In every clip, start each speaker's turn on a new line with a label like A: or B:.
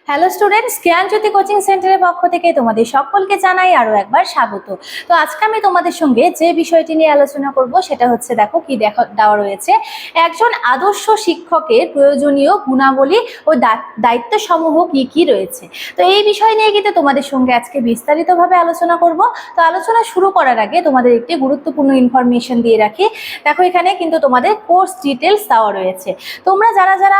A: Hello students, জ্ঞানজ্যোতি coaching সেন্টারের পক্ষ থেকে তোমাদের সকলকে জানাই আরো একবার স্বাগত। তো আজকে আমি তোমাদের সঙ্গে যে বিষয়টি নিয়ে আলোচনা করব সেটা হচ্ছে, দেখো কি দেওয়া রয়েছে, একজন আদর্শ শিক্ষকের প্রয়োজনীয় গুণাবলী ও দায়িত্ব সমূহ কি কি রয়েছে। তো এই বিষয় নিয়ে কিন্তু তোমাদের সঙ্গে আজকে বিস্তারিতভাবে আলোচনা করব। তো আলোচনা শুরু করার আগে তোমাদের একটি গুরুত্বপূর্ণ ইনফরমেশন দিয়ে রাখি। দেখো এখানে কিন্তু তোমাদের কোর্স ডিটেলস দেওয়া রয়েছে। তোমরা যারা যারা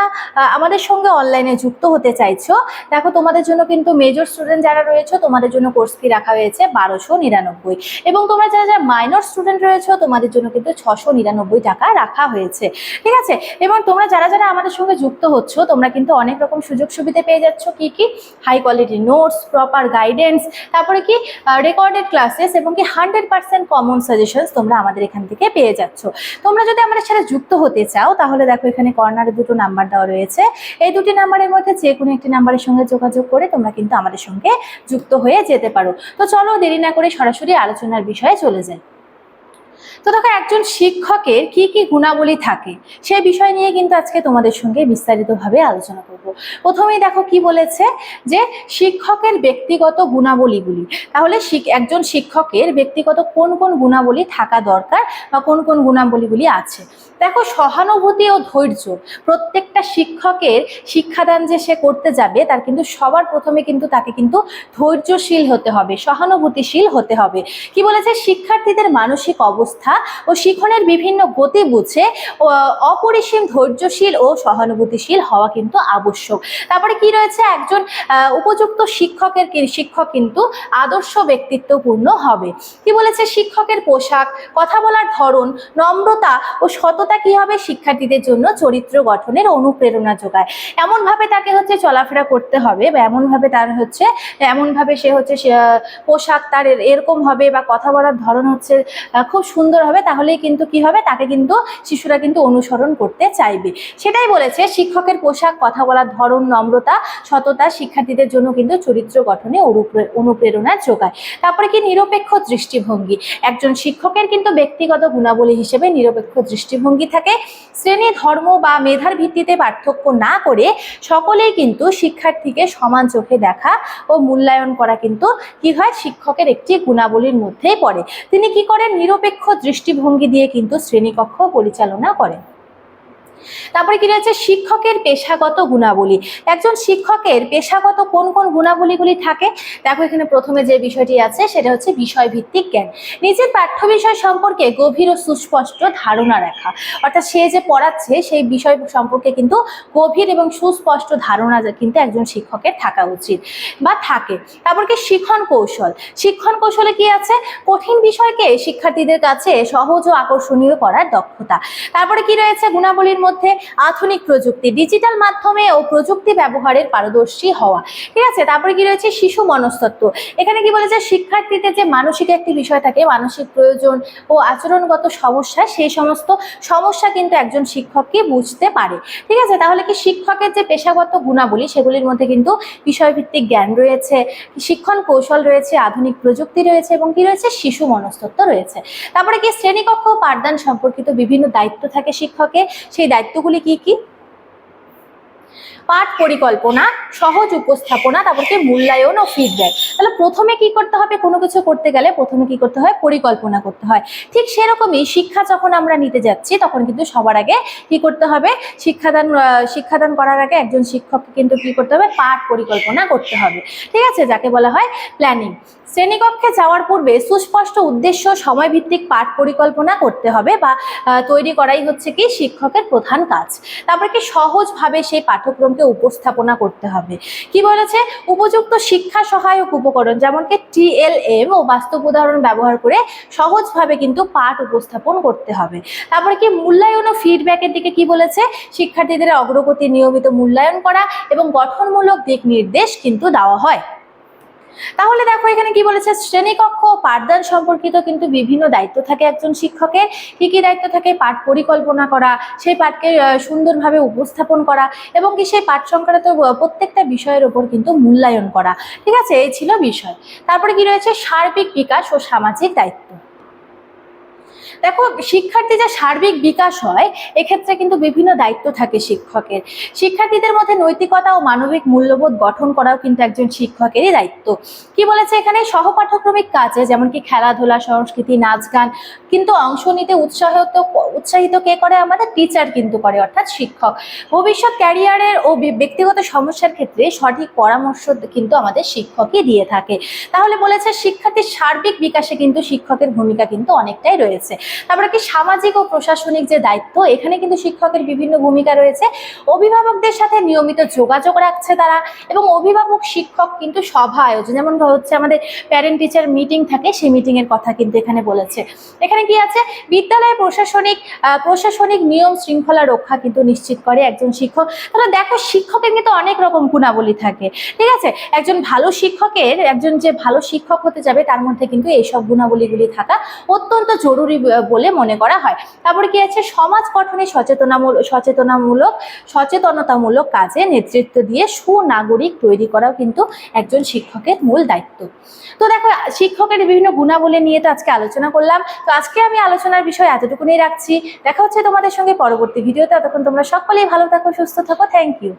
A: আমাদের সঙ্গে অনলাইনে যুক্ত হতে চাইছো, দেখো তোমাদের জন্য কিন্তু মেজর স্টুডেন্ট যারা রয়েছে তোমাদের জন্য কোর্স ফি রাখা হয়েছে 1299, এবং তোমরা যারা যারা মাইনর স্টুডেন্ট রয়েছে তোমাদের জন্য কিন্তু 699 টাকা রাখা হয়েছে। ঠিক আছে, এবং তোমরা যারা যারা আমাদের সঙ্গে যুক্ত হচ্ছ তোমরা কিন্তু অনেক রকম সুযোগ সুবিধা পেয়ে যাচ্ছ। কি কি? High quality notes, proper guidance, তারপরে কি রেকর্ডেড ক্লাসেস, এবং কি 100% কমন সাজেশনস তোমরা আমাদের এখান থেকে পেয়ে যাচ্ছ। তোমরা যদি আমাদের সাথে যুক্ত হতে চাও তাহলে দেখো এখানে কর্নারে দুটো নাম্বার দেওয়া রয়েছে। এই দুটি নাম্বারের মধ্যে যে কোনো একটি নাম্বারের সঙ্গে যোগাযোগ করে তোমরা কিন্তু আমাদের সঙ্গে যুক্ত হয়ে যেতে পারো। তো চলো দেরি না করে সরাসরি আলোচনার বিষয়ে চলে যাই। তো দেখো একজন শিক্ষকের কি কি গুণাবলী থাকে সেই বিষয় নিয়ে কিন্তু আজকে তোমাদের সঙ্গে বিস্তারিতভাবে আলোচনা করব। প্রথমেই দেখো কি বলেছে, যে শিক্ষকের ব্যক্তিগত গুণাবলীগুলি। তাহলে একজন শিক্ষকের ব্যক্তিগত কোন কোন গুণাবলী থাকা দরকার বা কোন কোন গুণাবলীগুলি আছে। দেখো সহানুভূতি ও ধৈর্য। প্রত্যেকটা শিক্ষকের শিক্ষাদান যে সে করতে যাবে তার কিন্তু সবার প্রথমে কিন্তু তাকে কিন্তু ধৈর্যশীল হতে হবে, সহানুভূতিশীল হতে হবে। কি বলেছে? শিক্ষার্থীদের মানসিক অবস্থা ও শিখনের বিভিন্ন গতি বুঝে অপরিসীম ধৈর্যশীল ও সহানুভূতিশীল হওয়া কিন্তু আবশ্যক। তারপরে কি রয়েছে? একজন উপযুক্ত শিক্ষক কিন্তু আদর্শ ব্যক্তিত্বপূর্ণ হবে। কি বলেছে? শিক্ষকের পোশাক, কথা বলার ধরন, নম্রতা ও সততা কি হবে? শিক্ষার্থীদের জন্য চরিত্র গঠনের অনুপ্রেরণা যোগায়। এমনভাবে তাকে চলাফেরা করতে হবে, বা এমনভাবে সে পোশাক তার এরকম হবে, বা কথা বলার ধরন খুব সুন্দর হবে, তাহলেই কিন্তু কি হবে? তাকে কিন্তু শিশুরা কিন্তু অনুসরণ করতে চাইবে। সেটাই বলেছে, শিক্ষকের পোশাক, কথা বলার ধরন, নম্রতা, সততা শিক্ষার্থীদের জন্য কিন্তু চরিত্র গঠনে অনুপ্রেরণা যোগায়। তারপরে কি? নিরপেক্ষ দৃষ্টিভঙ্গি। একজন শিক্ষকের কিন্তু ব্যক্তিগত গুণাবলী হিসেবে নিরপেক্ষ দৃষ্টিভঙ্গি থাকে। শ্রেণী, ধর্ম বা মেধার ভিত্তিতে পার্থক্য না করে সকলেই কিন্তু শিক্ষার্থীকে সমান চোখে দেখা ও মূল্যায়ন করা কিন্তু কি হয়? শিক্ষকের একটি গুণাবলীর মধ্যেই পড়ে। তিনি কি করেন? নিরপেক্ষ দৃষ্টিভঙ্গি দিয়ে কিন্তু শ্রেণীকক্ষ পরিচালনা করেন। তারপরে কি রয়েছে? শিক্ষকের পেশাগত গুণাবলী। একজন শিক্ষকের পেশাগত কোন কোন গুণাবলীগুলি থাকে? দেখো এখানে প্রথমে যে বিষয়টি আছে সেটা হচ্ছে বিষয়ভিত্তিক জ্ঞান। নিজের পাঠ্য বিষয় সম্পর্কে গভীর ও সুস্পষ্ট ধারণা রাখা। অর্থাৎ সে যে পড়াচ্ছে সেই বিষয় সম্পর্কে কিন্তু গভীর এবং সুস্পষ্ট ধারণা কিন্তু একজন শিক্ষকের থাকা উচিত বা থাকে। তারপর কি? শিক্ষণ কৌশল। শিক্ষণ কৌশলে কি আছে? কঠিন বিষয়কে শিক্ষার্থীদের কাছে সহজ ও আকর্ষণীয় করার দক্ষতা। তারপরে কি রয়েছে গুণাবলীর মধ্যে? আধুনিক প্রযুক্তি, ডিজিটাল মাধ্যমে ও প্রযুক্তি ব্যবহারের পারদর্শী হওয়া। ঠিক আছে, তারপরে কি রয়েছে? শিশু মনস্তত্ত্ব। এখানে কি বলেছে? শিক্ষার্থীদের যে মানসিক একটি বিষয় থাকে, মানসিক প্রয়োজন ও আচরণগত সমস্যা, সেই সমস্ত সমস্যা কিন্তু একজন শিক্ষককে বুঝতে পারে। ঠিক আছে, তাহলে কি শিক্ষকের যে পেশাগত গুণাবলী সেগুলির মধ্যে কিন্তু বিষয়ভিত্তিক জ্ঞান রয়েছে, শিক্ষণ কৌশল রয়েছে, আধুনিক প্রযুক্তি রয়েছে, এবং কি রয়েছে? শিশু মনস্তত্ত্ব রয়েছে। তারপরে কি? শ্রেণীকক্ষ পাঠদান সম্পর্কিত বিভিন্ন দায়িত্ব থাকে শিক্ষকের। সেই দায়িত্বগুলি কি কি? পাঠ পরিকল্পনা, সহজ উপস্থাপনা, তারপর কি? মূল্যায়ন ও ফিডব্যাক। তাহলে প্রথমে কি করতে হবে? কোনো কিছু করতে গেলে প্রথমে কি করতে হয়? পরিকল্পনা করতে হয়। ঠিক সেরকমই শিক্ষা যখন আমরা নিতে যাচ্ছি তখন কিন্তু সবার আগে কি করতে হবে? শিক্ষাদান করার আগে একজন শিক্ষককে কিন্তু কি করতে হবে? পাঠ পরিকল্পনা করতে হবে। ঠিক আছে, যাকে বলা হয় প্ল্যানিং। শ্রেণীকক্ষে যাওয়ার পূর্বে সুস্পষ্ট উদ্দেশ্য, সময়ভিত্তিক পাঠ পরিকল্পনা করতে হবে, বা তৈরি করাই হচ্ছে কি শিক্ষকের প্রধান কাজ। তারপরে কি? সহজভাবে সেই পাঠ্যক্রমকে উপস্থাপনা করতে হবে। কি বলেছে? উপযুক্ত শিক্ষা সহায়ক উপকরণ যেমন কি TLM ও বাস্তব উদাহরণ ব্যবহার করে সহজভাবে কিন্তু পাঠ উপস্থাপন করতে হবে। তারপরে কি? মূল্যায়ন ও ফিডব্যাকের দিকে কি বলেছে? শিক্ষার্থীদের অগ্রগতি নিয়মিত মূল্যায়ন করা এবং গঠনমূলক দিক নির্দেশ কিন্তু দেওয়া হয়। তাহলে দেখো এখানে কি বলেছে? শ্রেণীকক্ষ ও পাঠদান সম্পর্কিত কিন্তু বিভিন্ন দায়িত্ব থাকে একজন শিক্ষকের। কি কি দায়িত্ব থাকে? পাঠ পরিকল্পনা করা, সেই পাঠকে সুন্দরভাবে উপস্থাপন করা, এবং কি সেই পাঠ সংক্রান্ত প্রত্যেকটা বিষয়ের উপর কিন্তু মূল্যায়ন করা। ঠিক আছে, এই ছিল বিষয়। তারপরে কি রয়েছে? সার্বিক বিকাশ ও সামাজিক দায়িত্ব। দেখো, শিক্ষার্থী যে সার্বিক বিকাশ হয় এক্ষেত্রে কিন্তু বিভিন্ন দায়িত্ব থাকে শিক্ষকের। শিক্ষার্থীদের মধ্যে নৈতিকতা ও মানবিক মূল্যবোধ গঠন করাও কিন্তু একজন শিক্ষকেরই দায়িত্ব। কি বলেছে এখানে, সহপাঠক্রমিক কাজে যেমন কি খেলাধুলা, সংস্কৃতি, নাচ গান কিন্তু অংশ নিতে উৎসাহিত কে করে? আমাদের টিচার কিন্তু করে, অর্থাৎ শিক্ষক। ভবিষ্যৎ ক্যারিয়ারের ও ব্যক্তিগত সমস্যার ক্ষেত্রে সঠিক পরামর্শ কিন্তু আমাদের শিক্ষকই দিয়ে থাকে। তাহলে বলেছে শিক্ষার্থীর সার্বিক বিকাশে কিন্তু শিক্ষকের ভূমিকা কিন্তু অনেকটাই রয়েছে। তারপরে কি সামাজিক ও প্রশাসনিক যে দায়িত্ব, এখানে কিন্তু শিক্ষকের বিভিন্ন ভূমিকা রয়েছে। অভিভাবকদের সাথে নিয়মিত যোগাযোগ রাখছে তারা, এবং অভিভাবক শিক্ষক কিন্তু সভা আয়োজন, যেমন হচ্ছে আমাদের প্যারেন্ট টিচার মিটিং থাকে, সেই মিটিং এর কথা কিন্তু এখানে বলেছে। এখানে কি আছে, বিদ্যালয়ে প্রশাসনিক নিয়ম শৃঙ্খলা রক্ষা কিন্তু নিশ্চিত করে একজন শিক্ষক। তাহলে দেখো, শিক্ষকের কিন্তু অনেক রকম গুণাবলী থাকে, ঠিক আছে। একজন যে ভালো শিক্ষক হতে যাবে তার মধ্যে কিন্তু এইসব গুণাবলীগুলি থাকা অত্যন্ত জরুরি বলে মনে করা হয়। তারপরে কি আছে, সমাজ গঠনে সচেতনতামূলক কাজে নেতৃত্ব দিয়ে সুনাগরিক তৈরি করাও কিন্তু একজন শিক্ষকের মূল দায়িত্ব। তো দেখো, শিক্ষকের বিভিন্ন গুণাবলী নিয়ে তো আজকে আলোচনা করলাম। তো আজকে আমি আলোচনার বিষয় এতটুকুনি রাখছি। দেখা হচ্ছে তোমাদের সঙ্গে পরবর্তী ভিডিওতে। ততক্ষণ তোমরা সকলেই ভালো থাকো, সুস্থ থাকো। Thank you.